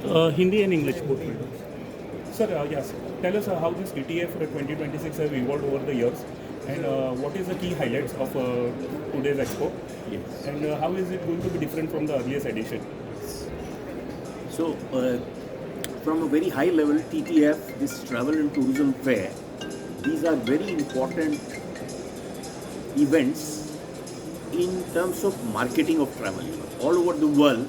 Hindi and English both. Sir, yes. Tell us how this TTF 2026 have evolved over the years, and what is the key highlights of today's expo, Yes. and how is it going to be different from the earliest edition? So, from a very high level, TTF, this travel and tourism fair, these are very important events in terms of marketing of travel. All over the world,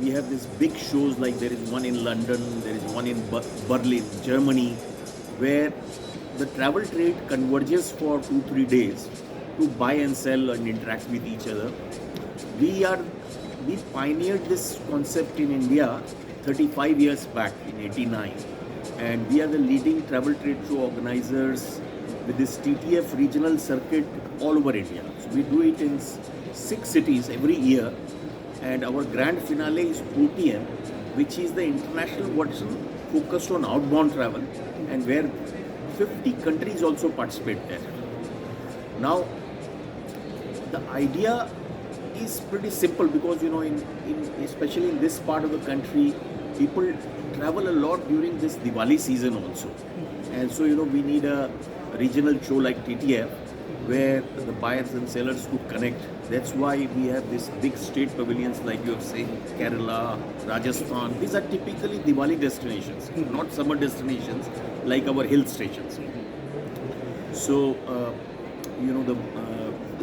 we have these big shows like there is one in London, there is one in Berlin, Germany, where the travel trade converges for 2-3 days to buy and sell and interact with each other. We are we pioneered this concept in India 35 years back in '89, and we are the leading travel trade show organizers with this TTF regional circuit all over India. So we do it in 6 cities every year, and our grand finale is OTM, which is the international version focused on outbound travel, and where 50 countries also participate there. Now, the idea is pretty simple because in especially in this part of the country, people travel a lot during this Diwali season also, and so we need a regional show like TTF where the buyers and sellers could connect. That's why we have these big state pavilions like you have seen, Kerala, Rajasthan. These are typically Diwali destinations, not summer destinations like our hill stations. So, the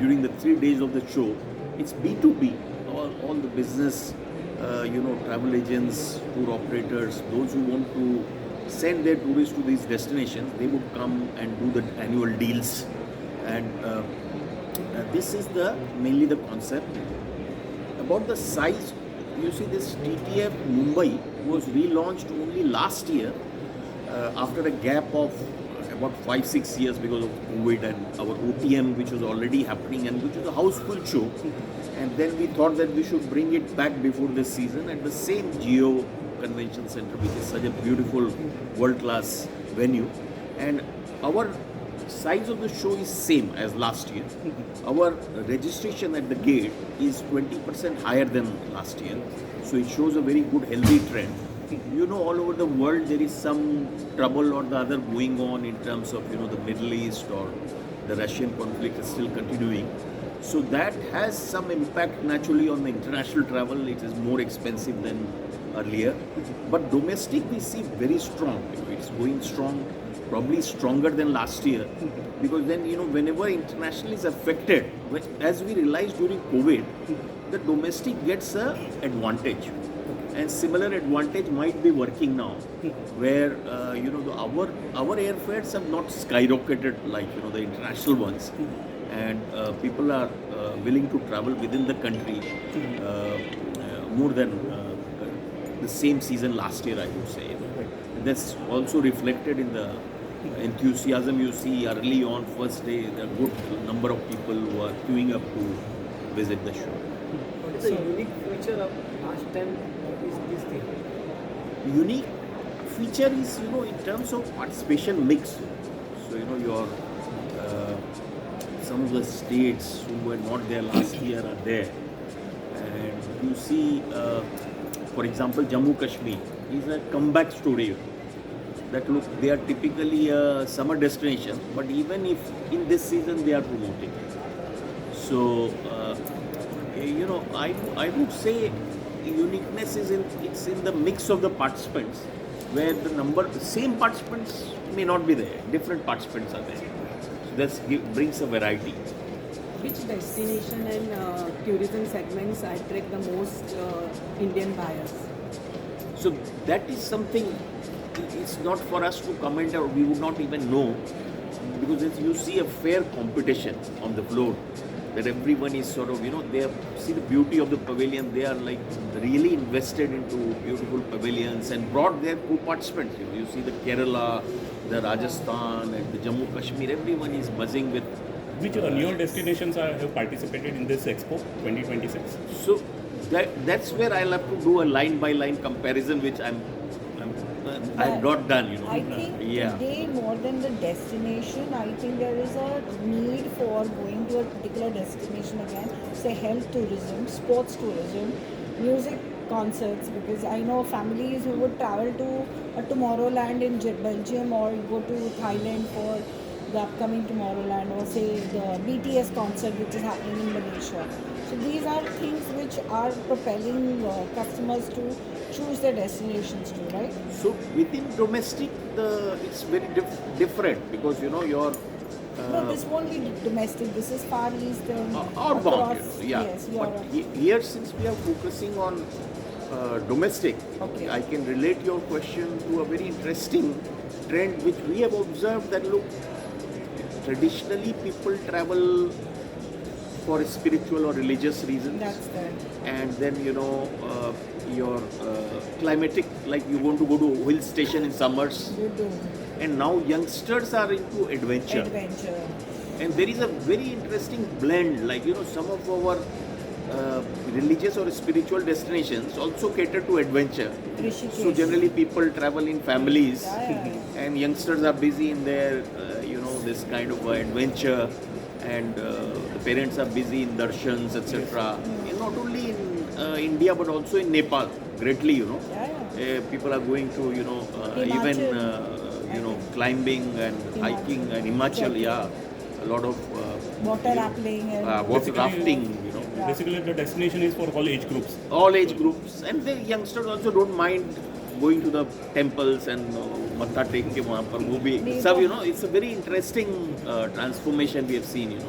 during the 3 days of the show, it's B2B. All the business, travel agents, tour operators, those who want to send their tourists to these destinations, they would come and do the annual deals. And this is mainly the concept. About the size, you see this TTF Mumbai was relaunched only last year after a gap of about 5-6 years because of COVID and our OTM, which was already happening and which was a houseful show. And then we thought that we should bring it back before this season at the same Geo Convention Center, which is such a beautiful world-class venue. And our size of the show is same as last year. Our registration at the gate is 20% higher than last year. So it shows a very good healthy trend. All over the world there is some trouble or the other going on in terms of, the Middle East or the Russian conflict is still continuing. So that has some impact naturally on the international travel. It is more expensive than earlier. But domestic we see very strong. It's going strong, probably stronger than last year. Because then, whenever international is affected, as we realized during COVID, the domestic gets an advantage. And similar advantage might be working now, where our airfares have not skyrocketed like the international ones, and people are willing to travel within the country more than the same season last year, I would say. That's also reflected in the enthusiasm you see early on first day. There are good number of people who are queuing up to visit the show. What is the unique feature of last time is this thing? Unique feature is in terms of participation mix. So your some of the states who were not there last year are there, and you see for example Jammu Kashmir is a comeback story. That look, they are typically a summer destination, but even if in this season they are promoting. So I would say uniqueness is in the mix of the participants, where the same participants may not be there, different participants are there. So that brings a variety. Which destination and tourism segments attract the most Indian buyers? So that is something it's not for us to comment, or we would not even know, because as you see a fair competition on the floor, that everyone is sort of, they see the beauty of the pavilion. They are like really invested into beautiful pavilions and brought their co-participants. You see the Kerala, the Rajasthan, and the Jammu Kashmir. Everyone is buzzing with. Which newer destinations have participated in this expo 2026? So that's where I'll have to do a line by line comparison, which I've not done. I think today, more than the destination, I think there is a need for going to a particular destination again, say health tourism, sports tourism, music concerts, because I know families who would travel to a Tomorrowland in Belgium or go to Thailand for the upcoming Tomorrowland, or say the BTS concert which is happening in Malaysia. So these are things which are propelling customers to choose their destinations too, right? So within domestic, it's very different because your No, this won't be domestic. This is Far East and outbound, across, yeah. yes, But Europe. here, since we are focusing on domestic, Okay. I can relate your question to a very interesting trend which we have observed that look, traditionally people travel for spiritual or religious reasons. That's there. And then your climatic, like you want to go to hill station in summers, You do and now youngsters are into adventure. adventure. And there is a very interesting blend, like some of our religious or spiritual destinations also cater to adventure. Rishikesh. So generally people travel in families, Yeah. and youngsters are busy in their this kind of adventure, and the parents are busy in darshans, etc. And not only in India but also in Nepal greatly. Yeah. People are going to even Himachal. climbing and hiking, and Himachal, yeah, a lot of Water rappelling and water Basically, rafting. Basically, the destination is for all age groups. All age groups, and the youngsters also don't mind going to the temples and matha tek ke wahan par wo bhi sab, it's a very interesting transformation we have seen, in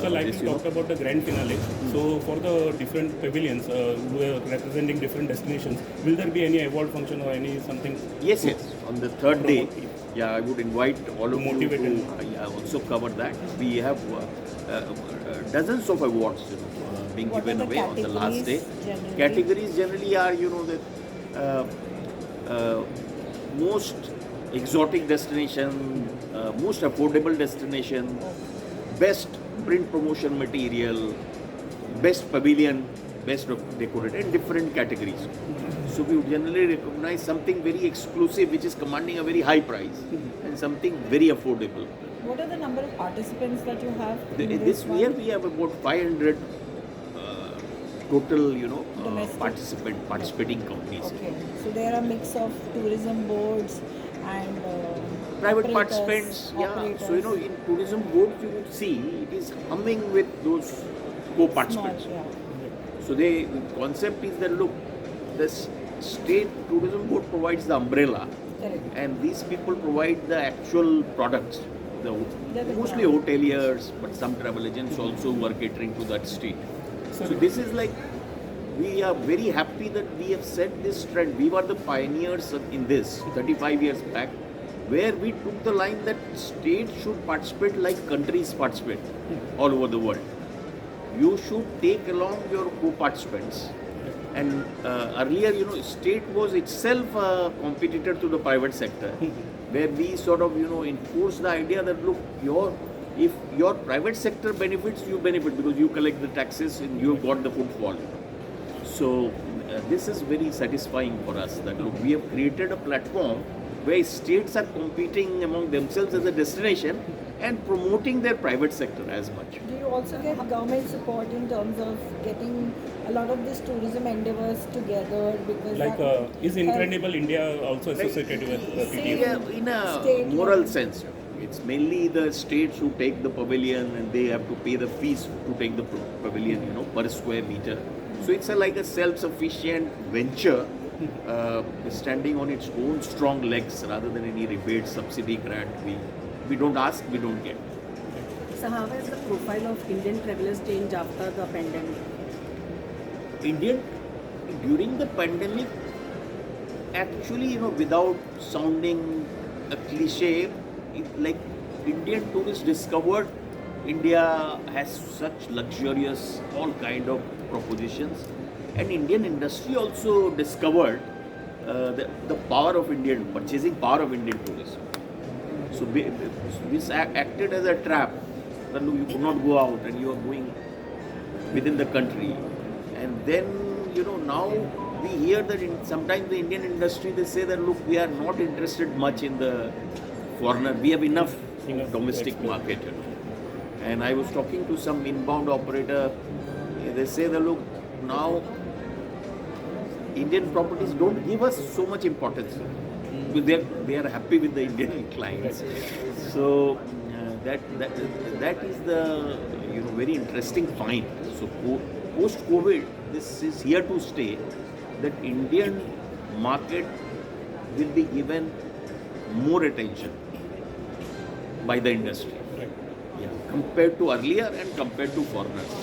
So, like this, we talked about the grand finale. So, for the different pavilions who are representing different destinations, will there be any award function or any something? Yes, on the third day, yeah, I would invite all of you Motivate to also cover that. We have dozens of awards being What given are the away on the last day. categories generally? Categories generally are, the most exotic destination, most affordable destination, best print promotion material, best pavilion, best decorated, and different categories. So we would generally recognize something very exclusive which is commanding a very high price, and something very affordable. what are the number of participants that you have? in This one? year we have about 500 total, Domestic. participating companies. Okay, so there are a mix of tourism boards and Private operators, participants, yeah. operators. So in tourism boards you would see it is humming with those co-participants. Small, yeah. So the concept is that look, the state tourism board provides the umbrella, Correct. and these people provide the actual products. They're the Mostly ground. hoteliers, but some travel agents also who are catering to that state. So this is like, we are very happy that we have set this trend. We were the pioneers in this 35 years back, where we took the line that states should participate like countries participate all over the world. You should take along your co-participants. And earlier, state was itself a competitor to the private sector, where we sort of, enforce the idea that look, if your private sector benefits, you benefit because you collect the taxes and you have got the footfall. So this is very satisfying for us that look, we have created a platform where states are competing among themselves as a destination and promoting their private sector as much. Do you also get government support in terms of getting a lot of these tourism endeavors together? Because Like, that is Incredible India also associated with Same. TTF? In a State moral level. sense, it's mainly the states who take the pavilion and they have to pay the fees to take the pavilion, per square meter. So it's like a self-sufficient venture, standing on its own strong legs rather than any rebate, subsidy, grant. We don't ask, we don't get. So how has the profile of Indian travelers changed after the pandemic? During the pandemic, actually, without sounding a cliche, like Indian tourists discovered India has such luxurious, all kind of propositions, and Indian industry also discovered the power of purchasing power of Indian tourism. So this acted as a trap. That you could not go out and you are going within the country. And then, now we hear that sometimes the Indian industry, they say that look, we are not interested much in the foreigner. We have enough domestic market. And I was talking to some inbound operator. They say that look, now Indian properties don't give us so much importance. They are happy with the Indian clients. So that is the very interesting find. So post COVID, this is here to stay. That Indian market will be given more attention by the industry. Right. Yeah, compared to earlier and compared to foreigners.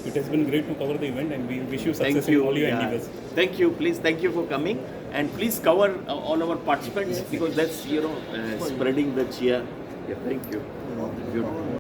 It has been great to cover the event, and we wish you Thank success you. in all your Yeah. endeavors. Thank you. Please, thank you for coming, and please cover all our participants because that's spreading the cheer. Yeah, thank you. Beautiful.